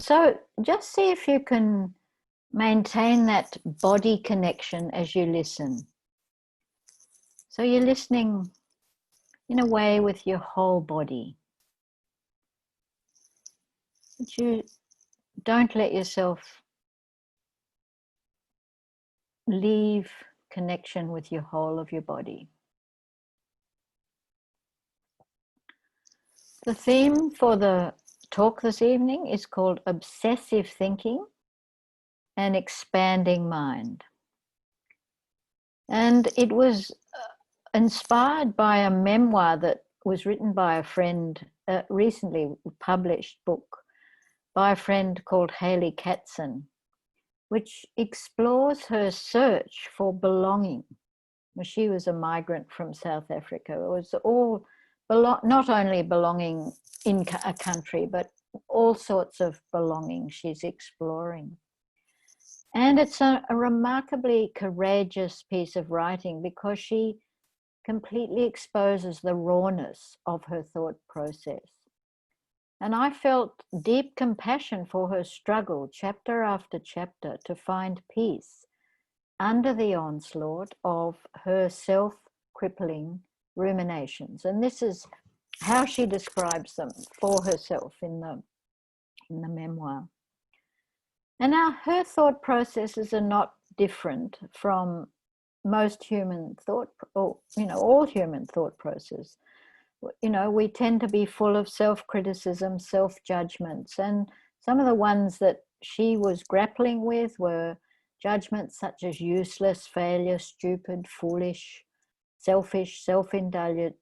So just see if you can maintain that body connection as you listen. So you're listening in a way with your whole body. But you don't let yourself leave connection with your whole of your body. The theme for the talk this evening is called Obsessive Thinking and Expanding Mind. And it was inspired by a memoir that was written by a friend, recently published book by a friend called Haley Katzen, which explores her search for belonging. She was a migrant from South Africa. It was all not only belonging in a country, but all sorts of belonging she's exploring. And it's a remarkably courageous piece of writing because she completely exposes the rawness of her thought process. And I felt deep compassion for her struggle, chapter after chapter, to find peace under the onslaught of her self-crippling ruminations. And this is how she describes them for herself in the memoir. And now her thought processes are not different from most human thought, or all human thought processes. We tend to be full of self-criticism, self-judgments, and some of the ones that she was grappling with were judgments such as useless, failure, stupid, foolish, selfish, self-indulgent,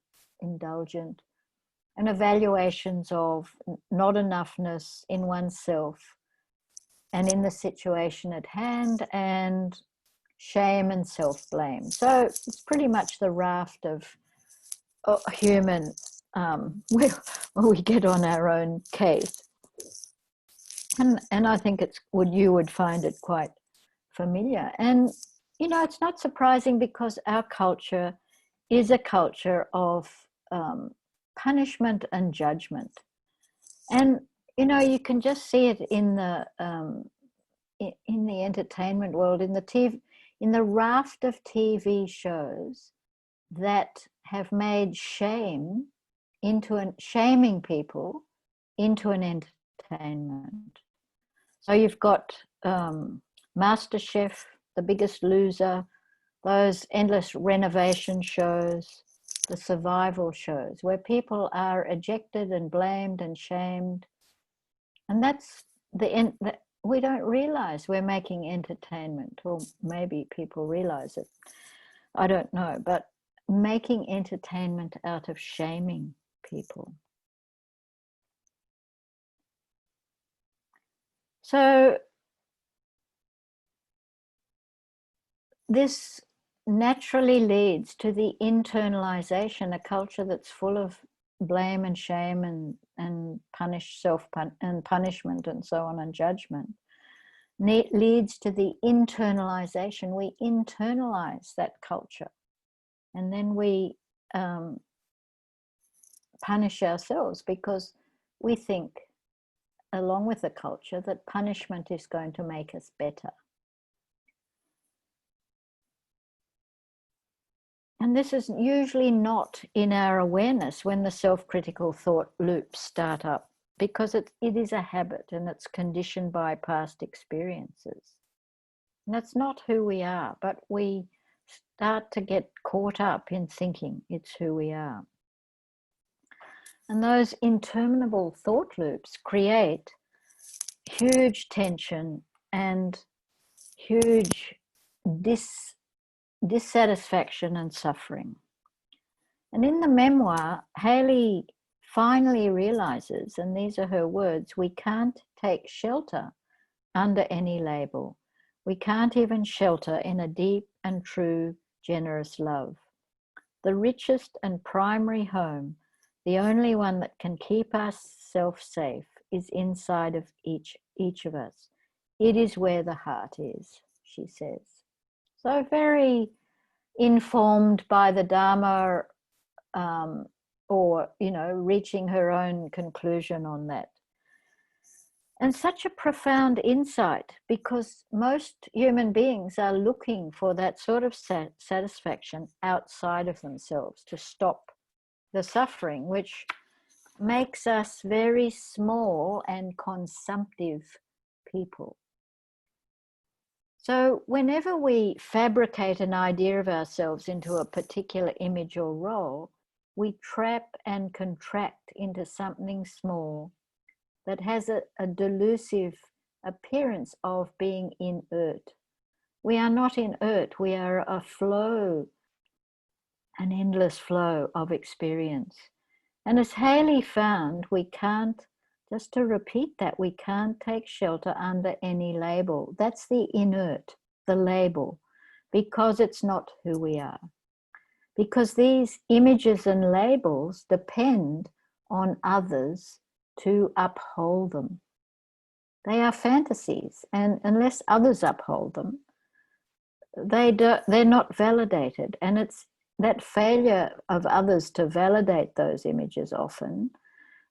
and evaluations of not enoughness in oneself and in the situation at hand, and shame and self-blame. So it's pretty much the raft of human where we get on our own case. And I think you would find it quite familiar. And, it's not surprising because our culture is a culture of punishment and judgment. And, you can just see it in the entertainment world, in the raft of TV shows that have made shaming people into an entertainment. So you've got MasterChef, The Biggest Loser, those endless renovation shows, the survival shows, where people are ejected and blamed and shamed. And that's the end. We don't realize we're making entertainment, or maybe people realize it. I don't know, but making entertainment out of shaming people. So this naturally leads to the internalization, a culture that's full of blame and shame and punishment and so on, and judgment. Leads to the internalization. We internalize that culture, and then we punish ourselves because we think, along with the culture, that punishment is going to make us better. And this is usually not in our awareness when the self-critical thought loops start up, because it is a habit and it's conditioned by past experiences. And that's not who we are, but we start to get caught up in thinking it's who we are. And those interminable thought loops create huge tension and huge dissatisfaction and suffering. And in the memoir, Haley finally realizes, and these are her words, we can't take shelter under any label. We can't even shelter in a deep and true, generous love. The richest and primary home, the only one that can keep ourselves safe, is inside of each of us. It is where the heart is, she says. So very informed by the Dharma, or, reaching her own conclusion on that. And such a profound insight, because most human beings are looking for that sort of satisfaction outside of themselves to stop the suffering, which makes us very small and consumptive people. So whenever we fabricate an idea of ourselves into a particular image or role, we trap and contract into something small that has a delusive appearance of being inert. We are not inert, we are a flow, an endless flow of experience. And as Haley found, we can't, just to repeat that, we can't take shelter under any label. That's the inert, the label, because it's not who we are. Because these images and labels depend on others to uphold them. They are fantasies, and unless others uphold them, they're not validated. And it's that failure of others to validate those images often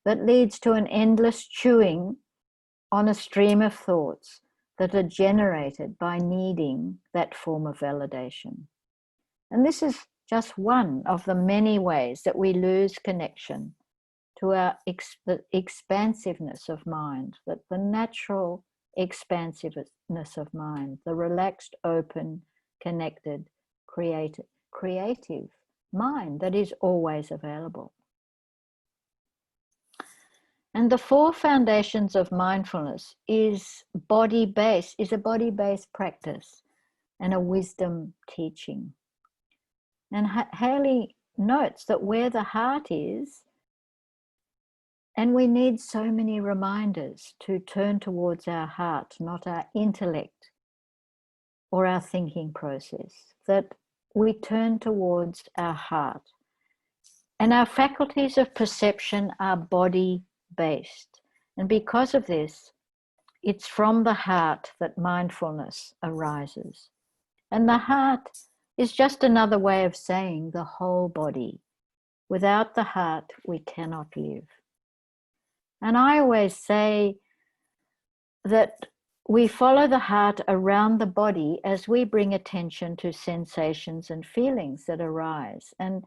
that leads to an endless chewing on a stream of thoughts that are generated by needing that form of validation. And this is just one of the many ways that we lose connection to the expansiveness of mind, that the natural expansiveness of mind, the relaxed, open, connected, creative mind that is always available. And the 4 foundations of mindfulness is a body-based practice and a wisdom teaching. And Haley notes that where the heart is, and we need so many reminders to turn towards our heart, not our intellect or our thinking process, that we turn towards our heart. And our faculties of perception are body-based. And because of this, it's from the heart that mindfulness arises. And the heart is just another way of saying the whole body. Without the heart, we cannot live. And I always say that we follow the heart around the body as we bring attention to sensations and feelings that arise. And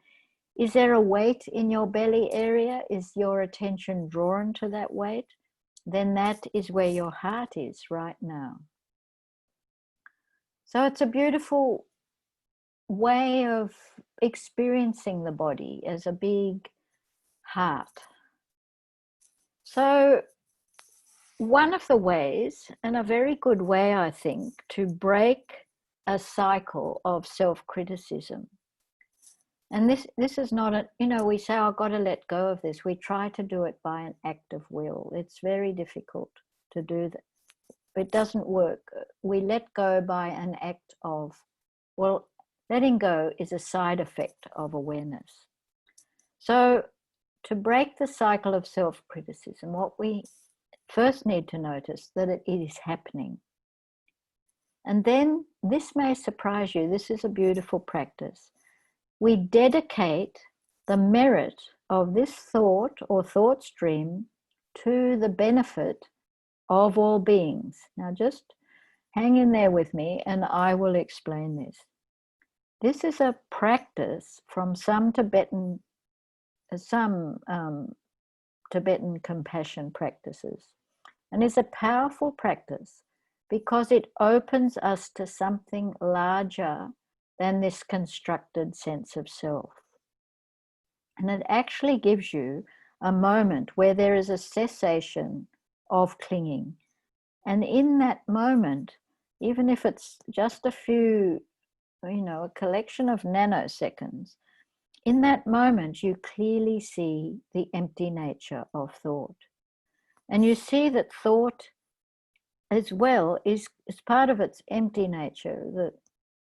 is there a weight in your belly area? Is your attention drawn to that weight? Then that is where your heart is right now. So it's a beautiful way of experiencing the body as a big heart. So one of the ways, and a very good way, I think, to break a cycle of self-criticism, and this is not we say, I've got to let go of this. We try to do it by an act of will. It's very difficult to do that. It doesn't work. We let go by an act of, well, letting go is a side effect of awareness. So to break the cycle of self-criticism, what we first need to notice that it is happening. And then, this may surprise you, this is a beautiful practice. We dedicate the merit of this thought or thought stream to the benefit of all beings. Now just hang in there with me and I will explain this. This is a practice from some Tibetan compassion practices. And it's a powerful practice because it opens us to something larger than this constructed sense of self. And it actually gives you a moment where there is a cessation of clinging. And in that moment, even if it's just a few, a collection of nanoseconds, in that moment, you clearly see the empty nature of thought. And you see that thought as well is part of its empty nature.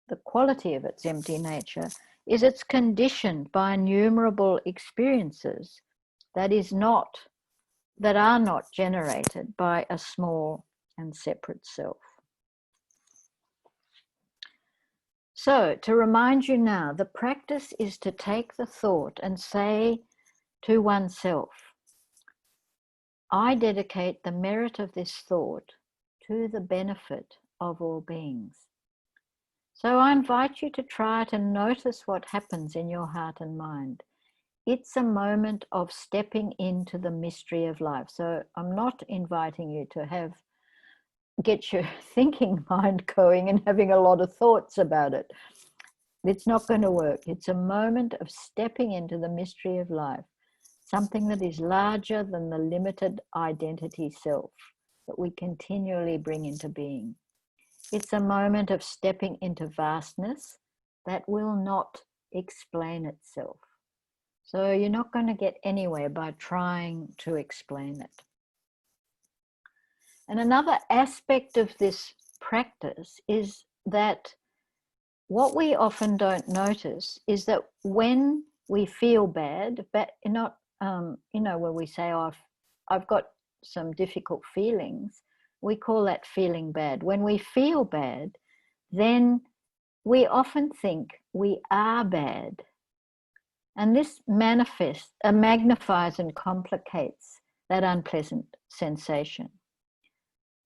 The quality of its empty nature is it's conditioned by innumerable experiences that are not generated by a small and separate self. So to remind you now, the practice is to take the thought and say to oneself, I dedicate the merit of this thought to the benefit of all beings. So I invite you to try to notice what happens in your heart and mind. It's a moment of stepping into the mystery of life. So I'm not inviting you to get your thinking mind going and having a lot of thoughts about it. It's not going to work. It's a moment of stepping into the mystery of life, something that is larger than the limited identity self that we continually bring into being. It's a moment of stepping into vastness that will not explain itself. So you're not going to get anywhere by trying to explain it. And another aspect of this practice is that what we often don't notice is that when we feel bad, but not, when we say, oh, I've got some difficult feelings, we call that feeling bad. When we feel bad, then we often think we are bad. And this magnifies and complicates that unpleasant sensation.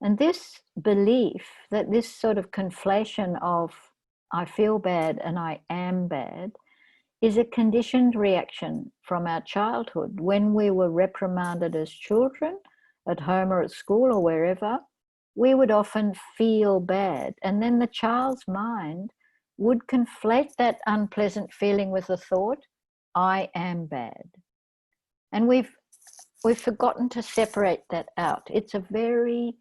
And this belief, that this sort of conflation of I feel bad and I am bad, is a conditioned reaction from our childhood when we were reprimanded as children at home or at school or wherever. We would often feel bad, and then the child's mind would conflate that unpleasant feeling with the thought, I am bad. And we've forgotten to separate that out. It's a very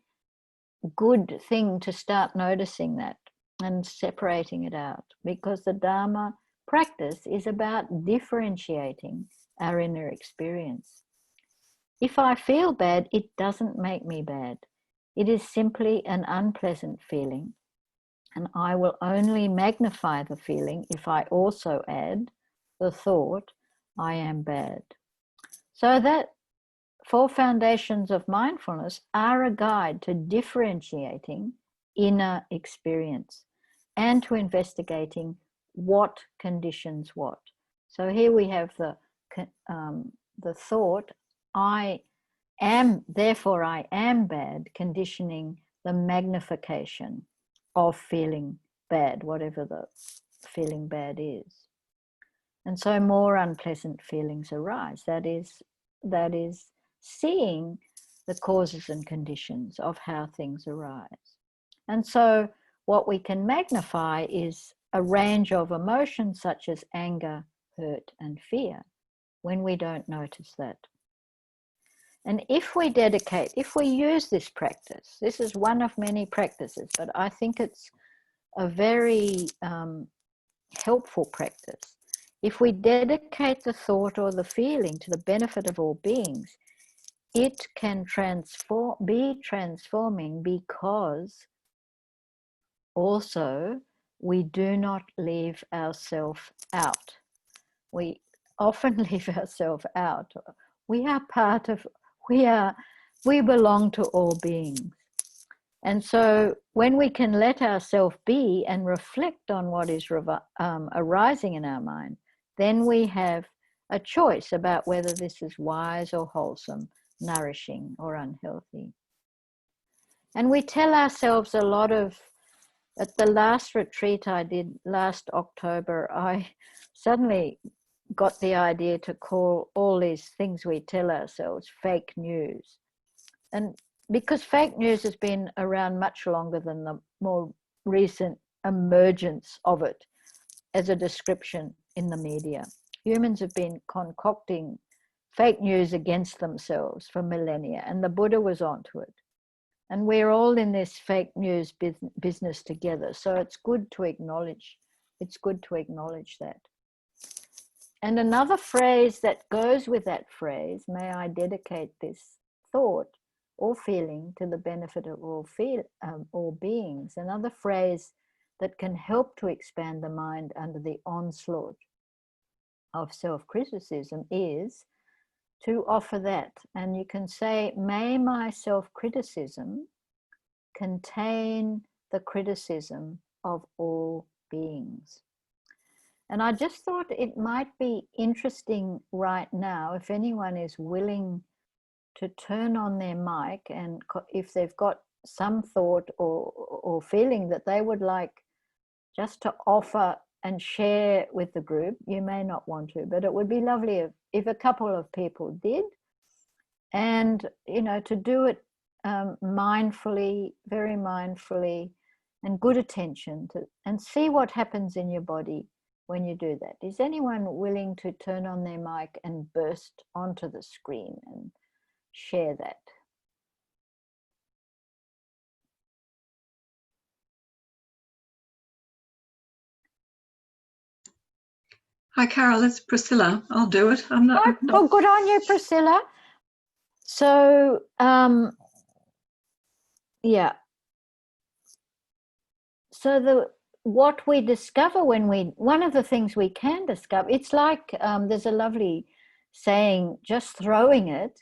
good thing to start noticing that and separating it out, because the Dharma practice is about differentiating our inner experience. If I feel bad, it doesn't make me bad. It is simply an unpleasant feeling, and I will only magnify the feeling if I also add the thought, I am bad. So that 4 foundations of mindfulness are a guide to differentiating inner experience and to investigating what conditions what. So here we have the thought, I am, therefore I am bad, conditioning the magnification of feeling bad, whatever the feeling bad is. And so more unpleasant feelings arise. That is seeing the causes and conditions of how things arise. And so what we can magnify is a range of emotions such as anger, hurt, and fear when we don't notice that. And if we use this practice, this is one of many practices, but I think it's a very helpful practice. If we dedicate the thought or the feeling to the benefit of all beings, it can be transforming, because also we do not leave ourselves out. We often leave ourselves out. We belong to all beings. And so when we can let ourselves be and reflect on what is arising in our mind, then we have a choice about whether this is wise or wholesome, nourishing or unhealthy. And we tell ourselves a lot of, at the last retreat I did last October, I suddenly got the idea to call all these things we tell ourselves fake news. And because fake news has been around much longer than the more recent emergence of it as a description in the media. Humans have been concocting fake news against themselves for millennia, and the Buddha was onto it. And we're all in this fake news business together. So it's good to acknowledge that. And another phrase that goes with that phrase, may I dedicate this thought or feeling to the benefit of all beings. Another phrase that can help to expand the mind under the onslaught of self-criticism is to offer that. And you can say, may my self-criticism contain the criticism of all beings. And I just thought it might be interesting right now, if anyone is willing to turn on their mic, and if they've got some thought or feeling that they would like just to offer and share with the group, you may not want to, but it would be lovely if a couple of people did. And, you know, to do it mindfully, very mindfully, and good attention to, and see what happens in your body when you do that. Is anyone willing to turn on their mic and burst onto the screen and share that? Hi, Carol, it's Priscilla. I'll do it. I'm not. Oh, good on you, Priscilla. So, yeah. So what we discover one of the things we can discover, it's like there's a lovely saying, just throwing it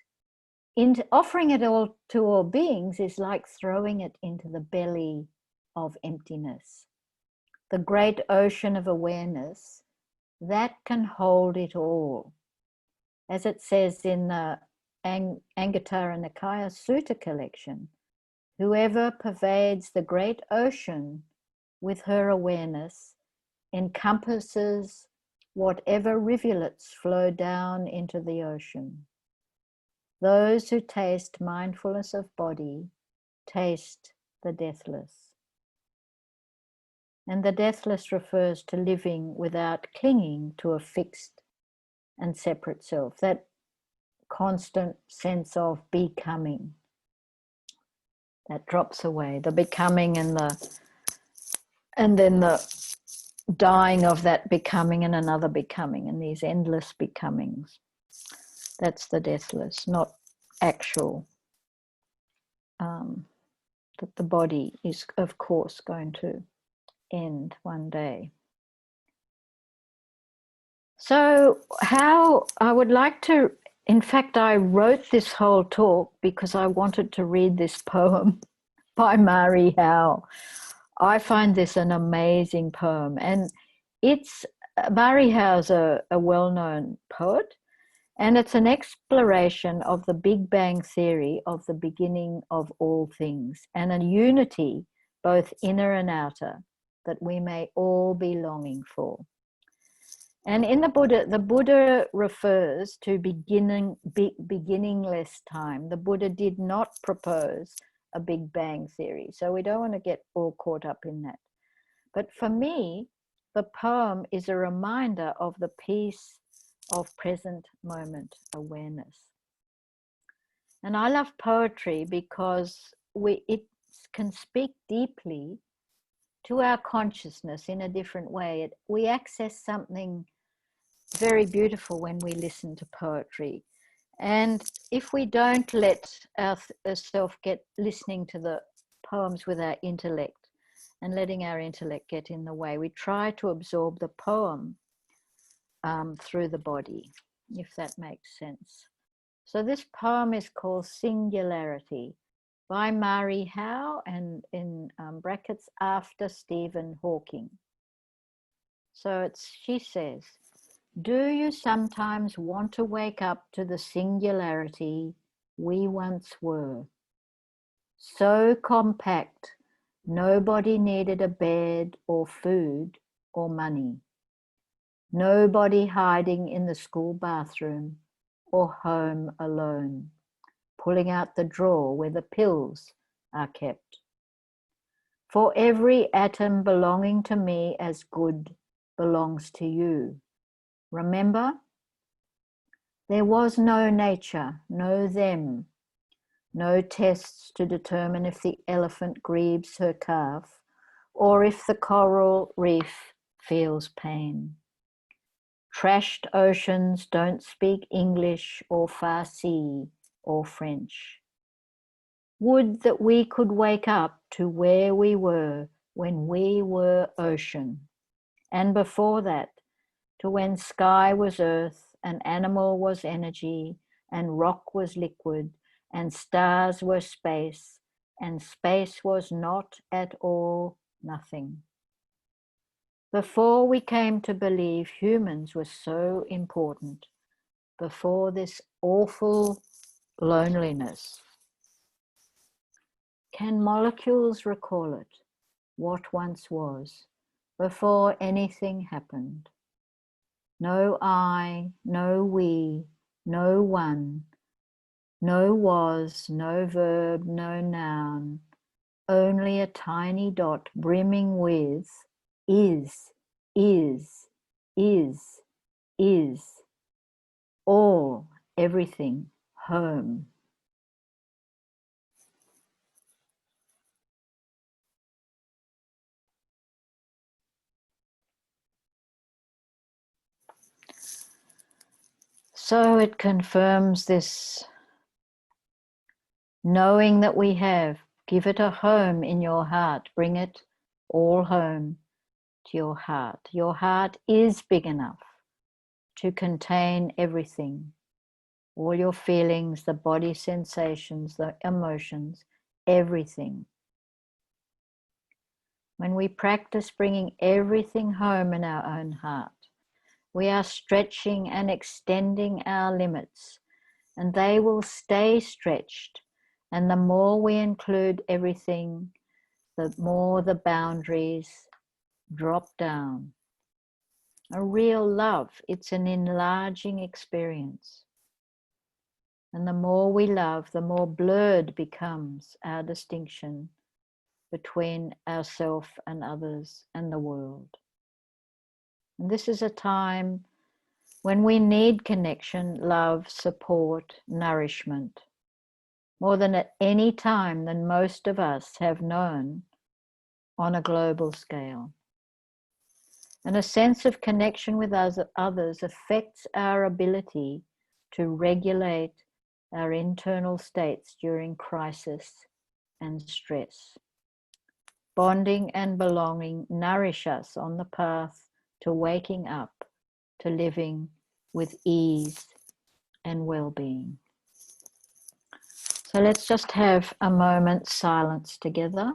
into, offering it all to all beings is like throwing it into the belly of emptiness, the great ocean of awareness that can hold it all. As it says in the Anguttara Nikaya Sutta collection, whoever pervades the great ocean with her awareness encompasses whatever rivulets flow down into the ocean. Those who taste mindfulness of body taste the deathless. And the deathless refers to living without clinging to a fixed and separate self, that constant sense of becoming that drops away, the becoming and then the dying of that becoming and another becoming, and these endless becomings. That's the deathless, not actual. That the body is, of course, going to end one day. So how I would like to, in fact, I wrote this whole talk because I wanted to read this poem by Mari Howe. I find this an amazing poem, and it's Mari Howe's a well-known poet, and it's an exploration of the Big Bang theory of the beginning of all things and a unity, both inner and outer, that we may all be longing for. And in the Buddha refers to beginningless time. The Buddha did not propose a Big Bang theory, so we don't want to get all caught up in that. But for me, the poem is a reminder of the peace of present moment awareness. And I love poetry because it can speak deeply to our consciousness in a different way. We access something very beautiful when we listen to poetry. And if we don't let ourselves get listening to the poems with our intellect and letting our intellect get in the way, we try to absorb the poem through the body, if that makes sense. So this poem is called Singularity by Mari Howe, and in brackets, after Stephen Hawking. So she says, do you sometimes want to wake up to the singularity we once were? So compact, nobody needed a bed or food or money. Nobody hiding in the school bathroom or home alone, pulling out the drawer where the pills are kept. For every atom belonging to me as good belongs to you. Remember? There was no nature, no them, no tests to determine if the elephant grieves her calf or if the coral reef feels pain. Trashed oceans don't speak English or Farsi or French. Would that we could wake up to where we were when we were ocean, and before that, to when sky was earth and animal was energy and rock was liquid and stars were space and space was not at all nothing. Before we came to believe humans were so important, before this awful loneliness. Can molecules recall it, what once was, before anything happened? No I, no we, no one, no was, no verb, no noun, only a tiny dot brimming with is, is, is, is, all, everything, home. So it confirms this knowing that we have. Give it a home in your heart. Bring it all home to your heart. Your heart is big enough to contain everything. All your feelings, the body sensations, the emotions, everything. When we practice bringing everything home in our own heart, we are stretching and extending our limits, and they will stay stretched. And the more we include everything, the more the boundaries drop down. A real love, it's an enlarging experience. And the more we love, the more blurred becomes our distinction between ourselves and others and the world. And this is a time when we need connection, love, support, nourishment, more than at any time than most of us have known on a global scale. And a sense of connection with others affects our ability to regulate our internal states during crisis and stress. Bonding and belonging nourish us on the path to waking up, to living with ease and well-being. So let's just have a moment's silence together.